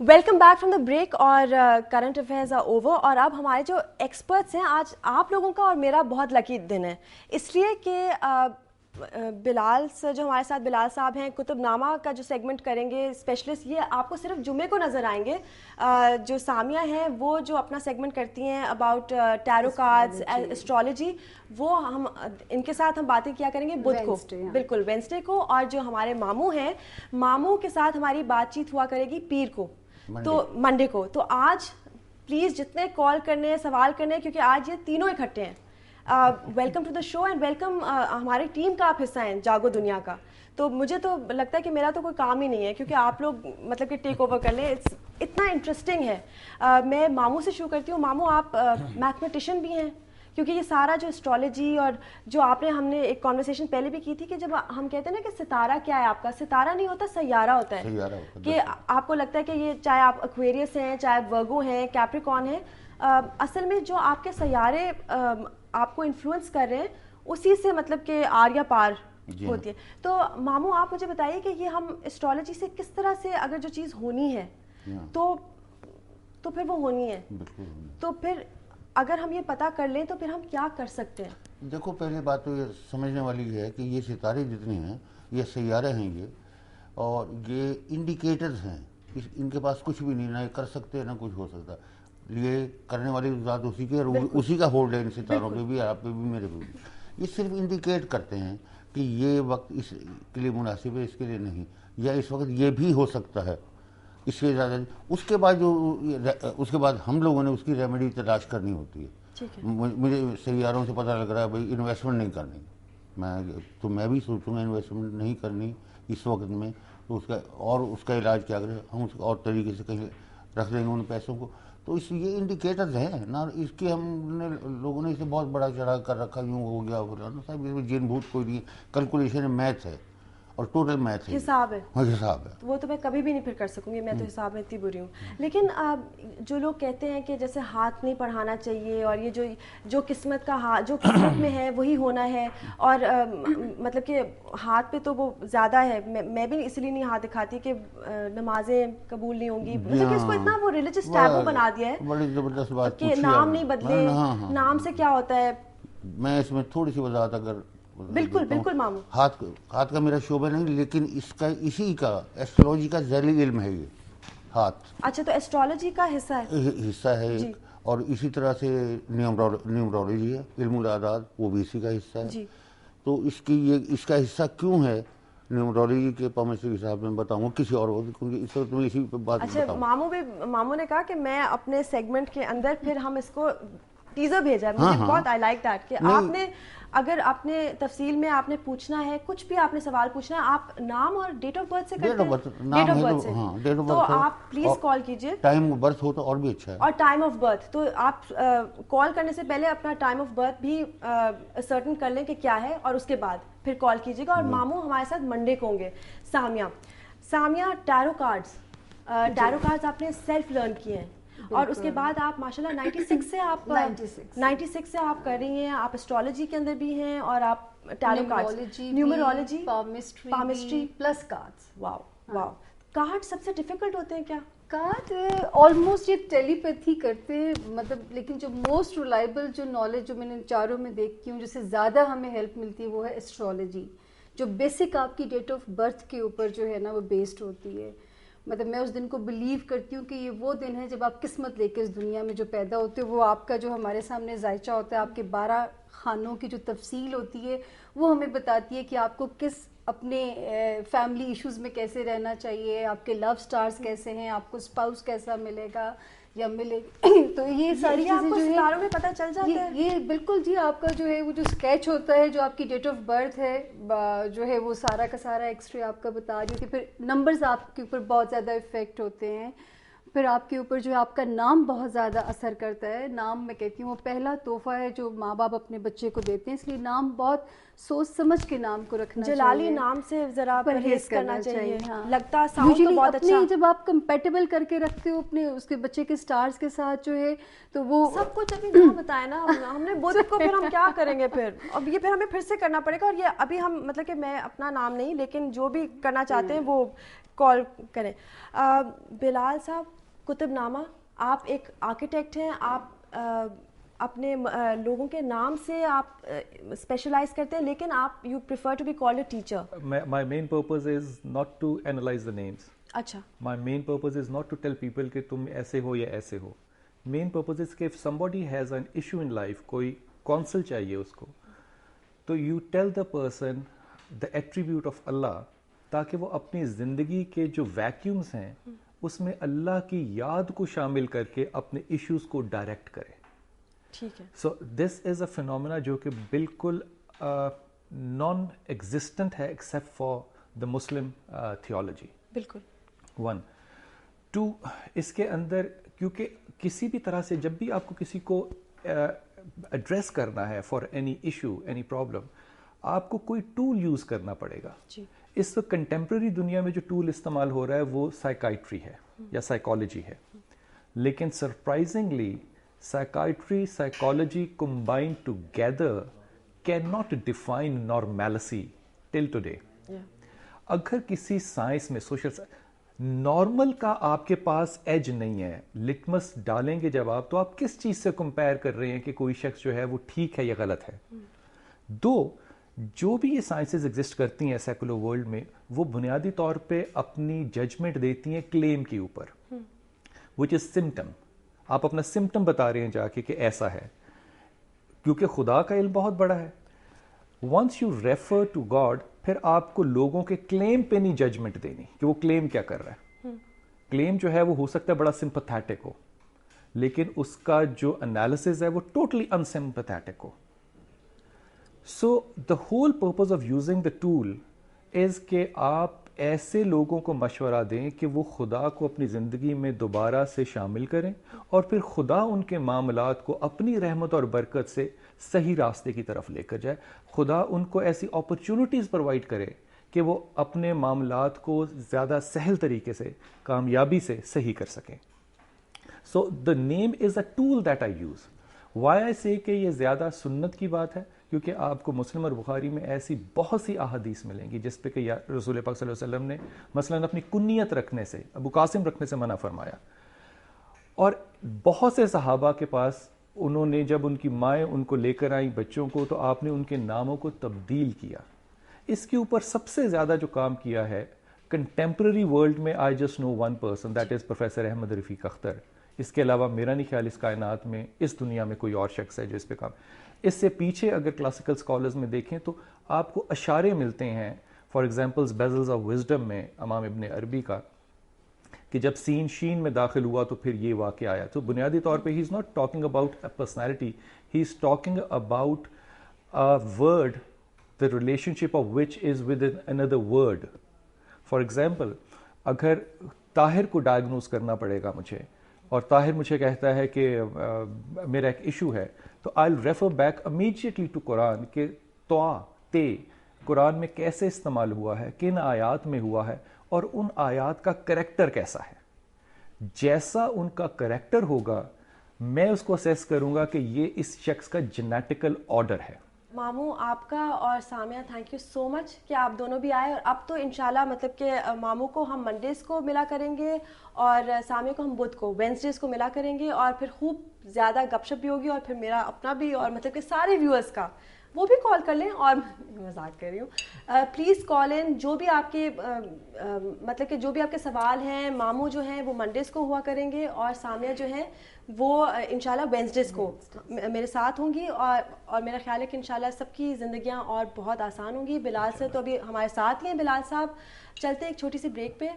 Welcome back from the break और current affairs are over और अब हमारे जो एक्सपर्ट्स हैं, आज आप लोगों का और मेरा बहुत लकी दिन है, इसलिए कि बिलाल सर जो हमारे साथ बिलाल साहब हैं, कुतुबनामा का जो सेगमेंट करेंगे स्पेशलिस्ट, ये आपको सिर्फ जुम्मे को नज़र आएंगे। जो सामिया हैं वो जो अपना सेगमेंट करती हैं अबाउट टैरो कार्ड्स, एस्ट्रोलॉजी, वो हम इनके साथ हम बातें किया करेंगे बुध को, बिल्कुल वेंसडे को। और जो हमारे मामू हैं, मामू के साथ हमारी बातचीत हुआ करेगी पीर को, तो मंडे को। तो आज प्लीज़ जितने कॉल करने हैं, सवाल करने हैं, क्योंकि आज ये तीनों इकट्ठे हैं। Welcome to the show and welcome, हमारी टीम का आप हिस्सा हैं जागो दुनिया का। तो मुझे तो लगता है कि मेरा तो कोई काम ही नहीं है, क्योंकि आप लोग मतलब कि टेक ओवर कर लें, इतना इंटरेस्टिंग है। मैं मामू से शुरू करती हूँ। मामू, आप मैथमेटिशियन भी हैं, क्योंकि ये सारा जो एस्ट्रोलॉजी और जो हमने एक कॉन्वर्सेशन पहले भी की थी कि जब हम कहते हैं ना कि सितारा क्या है, आपका सितारा नहीं होता, सैयारा होता है। कि आपको लगता है कि ये चाहे आप एक्वेरियस हैं, चाहे वर्गो हैं, कैप्रिकॉर्न हैं, असल में जो आपके सैयारे आपको इन्फ्लुएंस कर रहे हैं, उसी से मतलब कि आर्या पार होती है। तो मामू, आप मुझे बताइए कि ये हम एस्ट्रोलॉजी से किस तरह से, अगर जो चीज़ होनी है तो फिर वो होनी है, तो फिर अगर हम ये पता कर लें तो फिर हम क्या कर सकते हैं? देखो, पहली बात तो ये समझने वाली है कि ये सितारे जितने हैं, ये सैयारे हैं ये, और ये इंडिकेटर्स हैं। इनके पास कुछ भी नहीं, ना कर सकते ना कुछ हो सकता। ये करने वाली ज़ात उसी के, उसी का होल्ड है इन सितारों पे भी, आप पे भी, मेरे पे भी। ये सिर्फ इंडिकेट करते हैं कि ये वक्त इसके लिए मुनासिब है, इसके लिए नहीं, या इस वक्त ये भी हो सकता है, इससे ज़्यादा। उसके बाद हम लोगों ने उसकी रेमेडी तलाश करनी होती है। मुझे सैयारों से पता लग रहा है भाई इन्वेस्टमेंट नहीं करनी, मैं भी सोचूंगा इन्वेस्टमेंट नहीं करनी इस वक्त में, तो उसका इलाज क्या करें हम, उसको और तरीके से कहीं रख देंगे उन पैसों को। तो ये इंडिकेटर्स हैं ना, इसके हमने लोगों ने इसे बहुत बड़ा चढ़ा कर रखा, यूँ हो गया ना साहब, इसमें जिन भूत कोई नहीं, कैलकुलेशन है, मैथ है, और टोटल मैथ है, हिसाब है। हाँ, हिसाब है। वो तो मैं कभी भी नहीं फिर कर सकूंगी, मैं तो हिसाब में इतनी बुरी हूँ। लेकिन जो लोग कहते हैं कि जैसे हाथ नहीं पढ़ाना चाहिए, और ये जो किस्मत का हाथ, जो किस्मत में है वही होना है, और मतलब कि हाथ पे तो वो ज़्यादा है। मैं भी इसलिए नहीं हाथ दिखाती कि नमाजें कबूल नहीं होंगी, मतलब कि इसको इतना वो रिलीजियस टैबू बना दिया है, बड़ी ज़बरदस्त बात कि नाम नहीं बदले, नाम से क्या होता है। मैं इसमें थोड़ी सी वजाहत अगर बिल्कुल मामू, हाथ का मेरा शोबा नहीं, लेकिन इसी का एस्ट्रोलॉजी का ज़ैली इल्म है ये हाथ। अच्छा, तो एस्ट्रोलॉजी का हिस्सा है एक, और इसी तरह से न्यूमरोलॉजी है, इल्मुल आदाद, वो भी इसी का हिस्सा है। तो इसका हिस्सा क्यों है न्यूमरोलॉजी के पामिस्ट्री के हिसाब में बताऊंगा किसी और वक्त, क्योंकि इस वक्त मैं इसी पे बात अच्छा, मामू ने कहा कि मैं अपने सेगमेंट के अंदर फिर हम इसको टीजर भेजा है। मुझे बहुत आई लाइक दैट कि आपने, अगर आपने तफसील में आपने पूछना है, कुछ भी आपने सवाल पूछना है, आप नाम और डेट ऑफ बर्थ से करते हैं। डेट ऑफ बर्थ से, तो आप प्लीज कॉल कीजिए। टाइम ऑफ बर्थ हो तो और भी अच्छा है, और टाइम ऑफ बर्थ तो आप कॉल करने से पहले अपना टाइम ऑफ बर्थ भी सर्टन कर लें कि क्या है, और उसके बाद फिर कॉल कीजिएगा। और मामू हमारे साथ मंडे को होंगे। सामिया, टैरो कार्ड्स आपने सेल्फ लर्न किए हैं, और उसके बाद आप माशाल्लाह 96 से आप कर रही हैं। आप एस्ट्रोलॉजी के अंदर भी हैं, और आप tarot cards, numerology, palmistry plus cards. Wow. Card सबसे डिफिकल्ट होते हैं क्या? कार्ड ऑलमोस्ट ये टेलीपैथी करते हैं, मतलब, लेकिन जो मोस्ट रिलायबल जो नॉलेज जो मैंने चारों में देखती हूँ, जिससे ज़्यादा हमें हेल्प मिलती है, वो है एस्ट्रोलॉजी, जो बेसिक आपकी डेट ऑफ बर्थ के ऊपर जो है ना वो बेस्ड होती है। मतलब मैं उस दिन को बिलीव करती हूँ कि ये वो दिन है जब आप किस्मत लेके इस दुनिया में जो पैदा होते हो, वो आपका जो हमारे सामने जायचा होता है, आपके 12 खानों की जो तफसील होती है, वो हमें बताती है कि आपको किस अपने फैमिली इश्यूज़ में कैसे रहना चाहिए, आपके लव स्टार्स कैसे हैं, आपको स्पाउस कैसा मिलेगा या मिलेगी। तो ये सारी चीज़ें जो है सितारों में पता चल जाता है। ये बिल्कुल जी, आपका जो है वो जो स्केच होता है, जो आपकी डेट ऑफ बर्थ है जो है, वो सारा का सारा एक्सरे आपका बता रही होती है। फिर नंबर्स आपके ऊपर बहुत ज़्यादा इफेक्ट होते हैं। फिर आपके ऊपर जो है आपका नाम बहुत ज़्यादा असर करता है। नाम, मैं कहती हूँ, वो पहला तोहफा है जो माँ बाप अपने बच्चे को देते हैं, इसलिए नाम बहुत सोच समझ के नाम को रखना चाहिए। जलाली नाम से जरा परहेज करना चाहिए। हाँ। लगता साउंड तो बहुत अच्छा। जब आप कंपैटिबल करके रखते हो अपने उसके बच्चे के स्टार्स के साथ जो है, तो वो सब कुछ अभी ना बताया ना हमने बुध को, फिर हम क्या करेंगे फिर? अब ये फिर हमें फिर से करना पड़ेगा। और ये अभी हम, मतलब कि मैं अपना नाम नहीं, लेकिन जो भी करना चाहते हैं वो कॉल करें। बिलाल साहब, कुतुब नामा, आप एक आर्किटेक्ट हैं, आप अपने लोगों के नाम से आप स्पेशलाइज करते हैं, लेकिन आप you prefer to be called a teacher. My main purpose is not to analyze the names. अच्छा. My main purpose is not to tell people कि तुम ऐसे हो या ऐसे हो. Main purpose is कि if somebody has an issue in life, कोई counsel चाहिए उसको, तो you tell the person the attribute of Allah, ताकि वो अपनी ज़िंदगी के जो वैक्यूम्स हैं उसमें अल्लाह की याद को शामिल करके अपने इश्यूज को डायरेक्ट करे. ठीक है. So this is a phenomena जो कि बिल्कुल नॉन एग्जिस्टेंट है except for the Muslim theology. बिल्कुल. 1 2 इसके अंदर क्योंकि किसी भी तरह से जब भी आपको किसी को एड्रेस करना है for any issue any problem, आपको कोई टूल यूज़ करना पड़ेगा. जी. इस कंटेम्प्रेरी दुनिया में जो टूल इस्तेमाल हो रहा है वो साइकाइट्री है या साइकोलॉजी है, लेकिन surprisingly psychiatry psychology combined together can not define normality till today. अगर किसी साइंस में सोशल नॉर्मल का आपके पास एज नहीं है, लिटमस डालेंगे जब आप, तो आप किस चीज़ से कंपेयर कर रहे हैं कि कोई शख्स जो है वो ठीक है या गलत है. दो जो भी ये साइंसेस एग्जिस्ट करती हैं सेकुलर वर्ल्ड में, वो बुनियादी तौर पे अपनी जजमेंट देती हैं क्लेम के ऊपर, विच इज सिम्टम. आप अपना सिम्टम बता रहे हैं जाके कि ऐसा है, क्योंकि खुदा का इल्म बहुत बड़ा है. Once you refer to God, फिर आपको लोगों के क्लेम पे नहीं जजमेंट देनी कि वो क्लेम क्या कर रहा है. क्लेम जो है वो हो सकता है बड़ा सिंपैथेटिक हो, लेकिन उसका जो एनालिसिस है वो टोटली अनसिंपैथेटिक हो. So the whole purpose of using the tool is कि आप ऐसे लोगों को मशवरा दें कि वो खुदा को अपनी ज़िंदगी में दोबारा से शामिल करें और फिर खुदा उनके मामलात को अपनी रहमत और बरकत से सही रास्ते की तरफ लेकर जाए. खुदा उनको ऐसी अपॉर्चुनिटीज़ प्रोवाइड करे कि वो अपने मामलात को ज़्यादा सहल तरीके से कामयाबी से सही कर सकें. So the name is a tool that I use. Why I say कि ये ज़्यादा सुन्नत की बात है, क्योंकि आपको मुस्लिम और बुखारी में ऐसी बहुत सी अहादीस मिलेंगी जिस पे कि रसूल पाक सल्लल्लाहु अलैहि वसल्लम ने मसलन अपनी कुन्नियत रखने से, अबू कासिम रखने से मना फरमाया. और बहुत से सहाबा के पास उन्होंने जब उनकी माएँ उनको लेकर आई बच्चों को, तो आपने उनके नामों को तब्दील किया. इसके ऊपर सबसे ज़्यादा जो काम किया है कंटेम्प्रेरी वर्ल्ड में, I just know one person, that is professor Ahmad Rafiq Akhtar. इसके अलावा मेरा नहीं ख्याल इस कायनात में, इस दुनिया में कोई और शख्स है जो इस पे काम. इससे पीछे अगर क्लासिकल स्कॉलर्स में देखें तो आपको अशारे मिलते हैं. For examples bezels of wisdom में इमाम इब्न अरबी का, कि जब सीन शीन में दाखिल हुआ तो फिर ये वाक़या आया. तो बुनियादी तौर पे he is not talking about a personality, he is talking about a word the relationship of which is with another word. For example, अगर ताहिर को डायग्नोज करना पड़ेगा मुझे, और ताहिर मुझे कहता है कि मेरा एक इशू है, तो I will refer back immediately to Quran कि ते कुरान में कैसे इस्तेमाल हुआ है, किन आयात में हुआ है, और उन आयात का करैक्टर कैसा है. जैसा उनका करैक्टर होगा मैं उसको असेस करूंगा कि ये इस शख्स का जेनेटिकल ऑर्डर है. मामू, आपका और Samia thank you so much कि आप दोनों भी आए. और अब तो इंशाल्लाह मतलब कि मामू को हम मंडेज़ को मिला करेंगे और सामिया को हम बुध को, वेंसडेज़ को मिला करेंगे, और फिर खूब ज़्यादा गपशप भी होगी, और फिर मेरा अपना भी और मतलब कि सारे व्यूअर्स का वो भी कॉल कर लें. और मजाक कर रही हूँ, प्लीज़ कॉल इन. जो भी आपके मतलब कि जो भी आपके सवाल हैं, मामू जो हैं वो मंडेज़ को हुआ करेंगे, और सामिया जो हैं वो इंशाल्लाह वेंसडेज़ को मेरे साथ होंगी. और मेरा ख्याल है कि इंशाल्लाह सबकी ज़िंदगियाँ और बहुत आसान होंगी. बिलाल से तो अभी हमारे साथ ही हैं बिलाल साहब. चलते एक छोटी सी ब्रेक पे.